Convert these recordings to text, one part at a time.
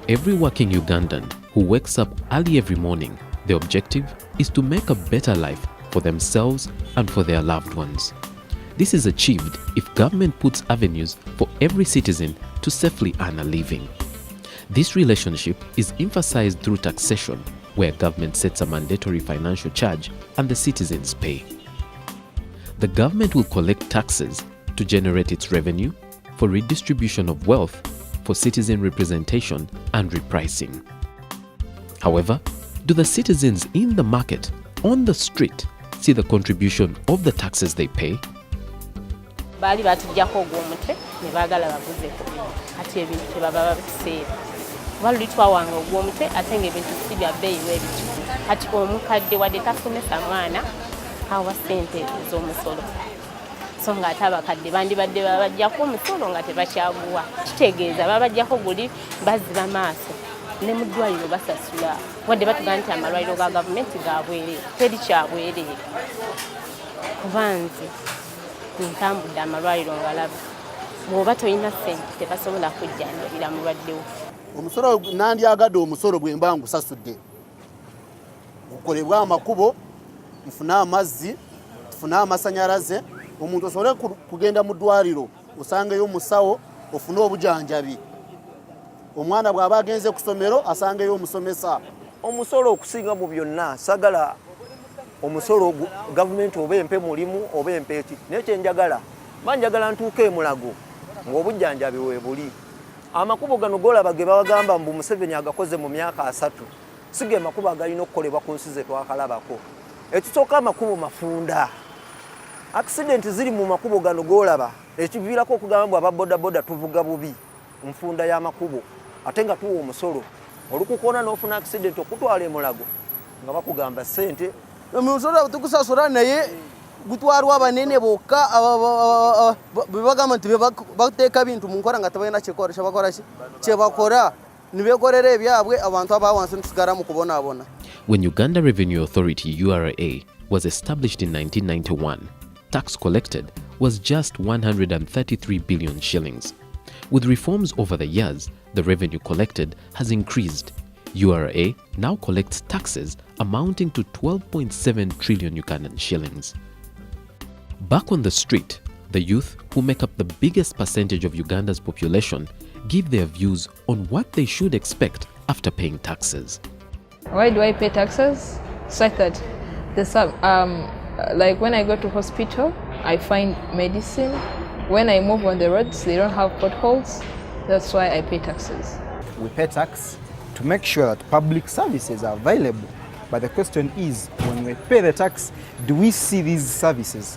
every working Ugandan who wakes up early every morning, the objective is to make a better life for themselves and for their loved ones. This is achieved if government puts avenues for every citizen to safely earn a living. This relationship is emphasized through taxation, where government sets a mandatory financial charge and the citizens pay. The government will collect taxes to generate its revenue, for redistribution of wealth, for citizen representation and repricing. However, do the citizens in the market, on the street, see the contribution of the taxes they pay? Bali batujjako ogw'omutwe ne baagala baguzeeko ate ebintu tebaba babiseera. Kuba luli twawanga ogw'omutwe ate ng'ebintu si bya bbeeyi bwebityo. Kati omukadde wadde tafumisa mwana awa ssente ez'omusolo. So ng'ate abakadde bandibadde babaggyako omusolo nga tebakyaguwa. Kitegeeza babaggyako guli baziba maaso. Ne mu ddwaliro basasula. Wadde batugaa nti amalwaliro ga gavumenti ga bwereere. Teri kya bwereere. Kuba nze ntambudde amalwaliro nga laba. Bw'oba toyina ssente tebasobola kujjanjabira mulwaddewo. Omusolo nandyagadde omusolo bwe mba ngusasudde. Gukolebwa amakubo, nfune amazzi, tufune amasanyalaze, omuntu osobole kugenda mu ddwaliro osangeyo omusawo ofune obujanjabi. Omwana bw'aba agenze ku ssomero asangeyo omusomesa. Omusolo okusinga mu byonna sagala omusolo gavumenti oba empe mulimu oba empe eki. Naye kyenjagala banjagala ntuuke emulago ng'obujjanjabi weebuli. Amakubo gano golaba ge babagamba mbu Museveni agakoze mu myaka 3 sige amakubo agalina okukolebwa ku nsi ze twakalabako. Ekisooka amakubo mafunda. Accident ziri mu makubo gano golaba ekiviirako okugamba aba bodaboda tuvuga bubi nfunda y'amakubo ate nga tuwa omusolo olukukona n'ofuna accident okutwala emulago nga bakugamba ssente. Omusolo tukusasula naye gutwarwa abanene bokka bebagamba nti bateeka bintu mu nkola nga tebalina kyekora kyebakora nibeekolera ebyabwe abantu abawansi nitusigala mu kubonaabona. When Uganda Revenue Authority URA was established in 1991, tax collected was just 133 billion shillings. With reforms over the years, the revenue collected has increased. URA now collects taxes amounting to 12.7 trillion Ugandan shillings. Back on the street, the youth, who make up the biggest percentage of Uganda's population, give their views on what they should expect after paying taxes. Why do I pay taxes? Such that like when I go to hospital, I find medicine. When I move on the roads, they don't have potholes. That's why I pay taxes. We pay tax to make sure that public services are available. But the question is, when we pay the tax, do we see these services?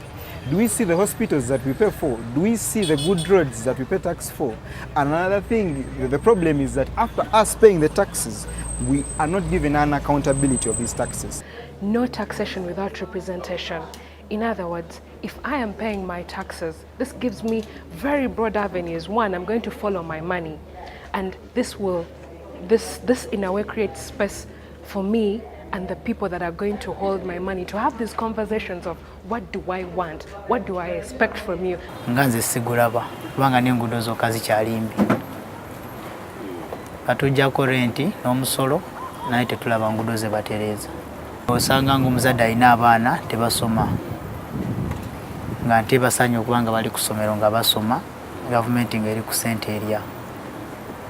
Do we see the hospitals that we pay for? Do we see the good roads that we pay tax for? And another thing, the problem is that after us paying the taxes, we are not given an accountability of these taxes. No taxation without representation. In other words, if I am paying my taxes, this gives me very broad avenues. One, I'm going to follow my money. And this in a way creates space for me and the people that are going to hold my money to have these conversations of what do I want? What do I expect from you? Nganze sigulaba kubanga n'enguudo zokka zikyali mbi. Katujjako renti n'omusolo naye tetulaba nguudo ze batereeza. Osanga ng'omuzadde alina abaana tebasoma nga nte basanye okubanga bali ku ssomero nga basoma gavumenti ng'eri ku ssente erya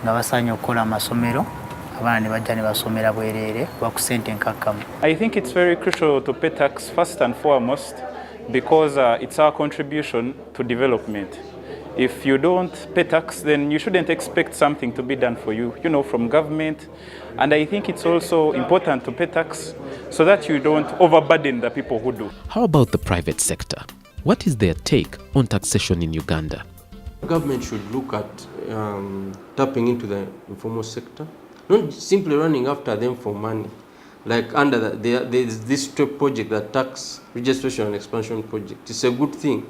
nga basanye okukola amasomero abaana ne bajja ne basomera bwereere kuba ku ssente nkakkamu. I think it's very crucial to pay tax first and foremost because it's our contribution to development. If you don't pay tax, then you shouldn't expect something to be done for you, from government. And I think it's also important to pay tax so that you don't overburden the people who do. How about the private sector? What is their take on taxation in Uganda? The government should look at tapping into the informal sector, not simply running after them for money. Like under there's this project, the tax registration and expansion project. It's a good thing.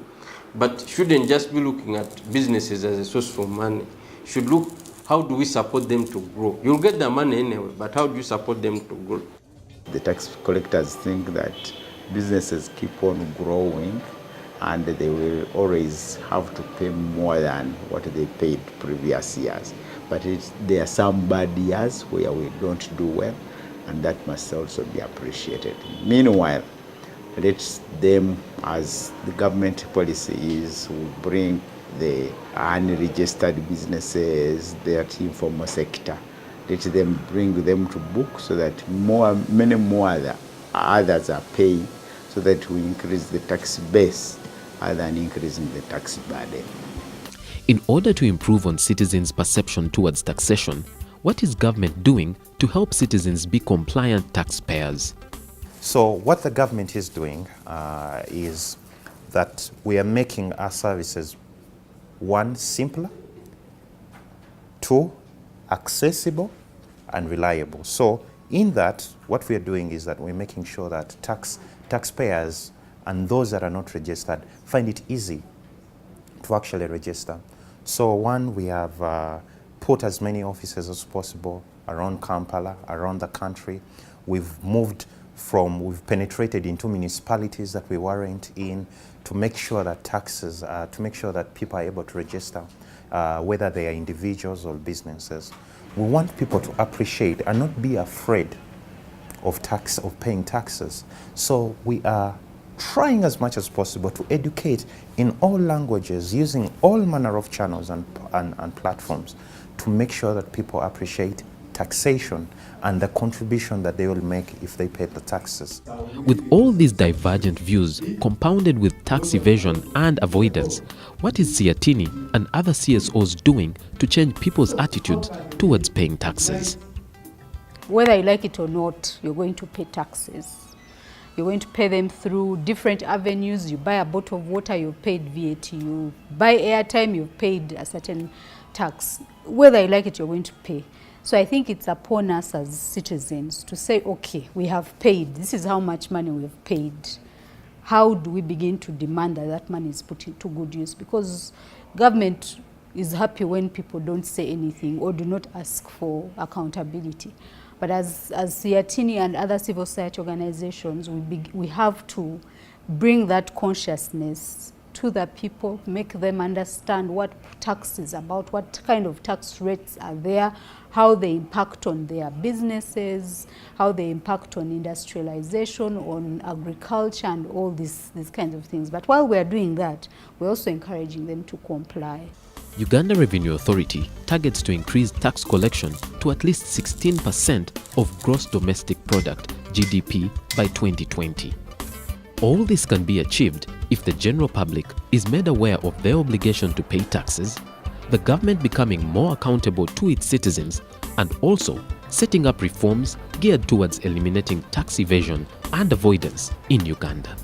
But shouldn't just be looking at businesses as a source for money. Should look, how do we support them to grow? You'll get the money anyway, but how do you support them to grow? The tax collectors think that businesses keep on growing and they will always have to pay more than what they paid previous years. but there are some bad years where we don't do well, and that must also be appreciated. Meanwhile, let them, as the government policy is, will bring the unregistered businesses, that informal sector, let them bring them to book so that many more others are paying, so that we increase the tax base rather than increasing the tax burden. In order to improve on citizens' perception towards taxation, what is government doing to help citizens be compliant taxpayers? So what the government is doing is that we are making our services, 1, simpler, 2, accessible and reliable. So in that, what we are doing is that we're making sure that taxpayers and those that are not registered find it easy to actually register. So 1, we have put as many offices as possible around Kampala, around the country. We've penetrated into municipalities that we weren't in to make sure that to make sure that people are able to register, whether they are individuals or businesses. We want people to appreciate and not be afraid of paying taxes. So we are trying as much as possible to educate in all languages, using all manner of channels and platforms to make sure that people appreciate taxation and the contribution that they will make if they pay the taxes. With all these divergent views compounded with tax evasion and avoidance, what is Siatini and other CSOs doing to change people's attitudes towards paying taxes? Whether you like it or not, you're going to pay taxes. You're going to pay them through different avenues. You buy a bottle of water, you've paid VAT. You buy airtime, you've paid a certain tax. Whether you like it, you're going to pay. So I think it's upon us as citizens to say, okay, we have paid. This is how much money we've paid. How do we begin to demand that that money is put into good use? Because government is happy when people don't say anything or do not ask for accountability. But as Siatini and other civil society organizations, we have to bring that consciousness to the people, make them understand what tax is about, what kind of tax rates are there, how they impact on their businesses, how they impact on industrialization, on agriculture, and all these kinds of things. But while we're doing that, we're also encouraging them to comply. Uganda Revenue Authority targets to increase tax collection to at least 16% of gross domestic product, GDP, by 2020. All this can be achieved if the general public is made aware of their obligation to pay taxes, the government becoming more accountable to its citizens, and also setting up reforms geared towards eliminating tax evasion and avoidance in Uganda.